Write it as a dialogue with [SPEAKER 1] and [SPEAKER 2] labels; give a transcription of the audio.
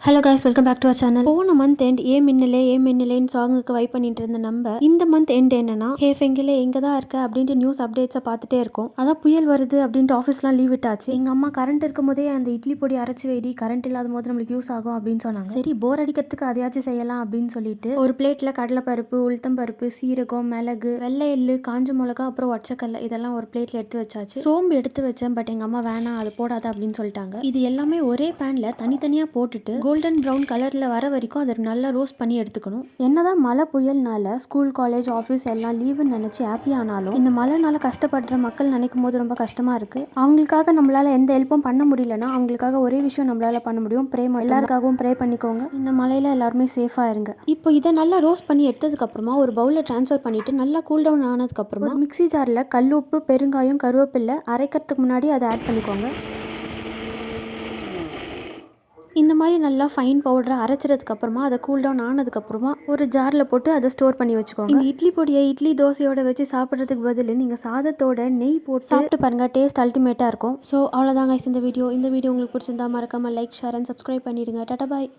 [SPEAKER 1] Hello guys, welcome back to our channel. போன month end ஏ மின்னலேன்னு சாங்குக்கு வைப் பண்ணிட்டு இருந்த நம்ம இந்த மந்த் எண்ட் என்னன்னா ஹே ஃபெங்கிலே எங்க தான் இருக்க அப்படின்ட்டு நியூஸ் அப்டேட்ஸை பார்த்துட்டே இருக்கோம். அதான் புயல் வருது அப்படின்ட்டு ஆஃபீஸ்லாம் லீவ் விட்டாச்சு. எங்க அம்மா கரண்ட் இருக்கும் போதே அந்த இட்லி பொடி அரைச்சி வைடி, கரண்ட் இல்லாத போது நம்மளுக்கு யூஸ் ஆகும் அப்படின்னு சொன்னாங்க. சரி, போர் அடிக்கிறதுக்கு அதையாச்சும் செய்யலாம் அப்படின்னு சொல்லிட்டு ஒரு பிளேட்ல கடலைப்பருப்பு, உளுத்தம் பருப்பு, சீரகம், மிளகு, வெள்ளை எள்ளு, காஞ்ச மிளகா, அப்புறம் ஒச்சக்கல்ல இதெல்லாம் ஒரு பிளேட்ல எடுத்து வச்சாச்சு. சோம்பு எடுத்து வச்சேன், பட் எங்க அம்மா வேணாம் அது போடாத அப்படின்னு சொல்லிட்டாங்க. இது எல்லாமே ஒரே பேன்ல தனித்தனியா போட்டுட்டு கோல்டன் ப்ரௌன் கலரில் வர வரைக்கும் அதை நல்லா ரோஸ்ட் பண்ணி எடுத்துக்கணும். என்னதான் மழை புயல்னால ஸ்கூல், காலேஜ், ஆஃபீஸ் எல்லாம் லீவுன்னு நினச்சி ஹாப்பி ஆனாலும் இந்த மழைனால கஷ்டப்படுற மக்கள் நினைக்கும் போது ரொம்ப கஷ்டமாக இருக்குது. அவங்களுக்காக நம்மளால் எந்த ஹெல்ப்பும் பண்ண முடியலன்னா அவங்களுக்காக ஒரே விஷயம் நம்மளால் பண்ண முடியும், ப்ரே. எல்லாருக்காகவும் ப்ரே பண்ணிக்கோங்க. இந்த மழையில் எல்லாருமே சேஃபாக இருங்க. இப்போ இதை நல்லா ரோஸ்ட் பண்ணி எடுத்ததுக்கப்புறமா ஒரு பவுலில் ட்ரான்ஸ்ஃபர் பண்ணிவிட்டு நல்லா கூல் டவுன் ஆனதுக்கப்புறமா ஒரு மிக்ஸி ஜாரில் கல்லுப்பு, பெருங்காயம், கருவேப்பிலை அரைக்கிறதுக்கு முன்னாடி அதை ஆட் பண்ணிக்கோங்க. இந்த மாதிரி நல்லா ஃபைன் பவுடரை அரைச்சதுக்கு அப்புறமா அதை கூல் டவுன் ஆனதுக்கப்புறமா ஒரு ஜாரில் போட்டு அதை ஸ்டோர் பண்ணி வச்சுக்கோங்க. இந்த இட்லி பொடியை இட்லி தோசையோட வச்சு சாப்பிட்றதுக்கு பதில் நீங்கள் சாதத்தோட நெய் போட்டு சாப்பிட்டு பாருங்க, டேஸ்ட் அல்டிமேட்டாக இருக்கும். ஸோ அவ்வளோதாங்க இந்த வீடியோ உங்களுக்கு பிடிச்சிருந்தா மறக்காமல் லைக், ஷேர் அண்ட் சப்ஸ்கிரைப் பண்ணிடுங்க. டாடா பாய்.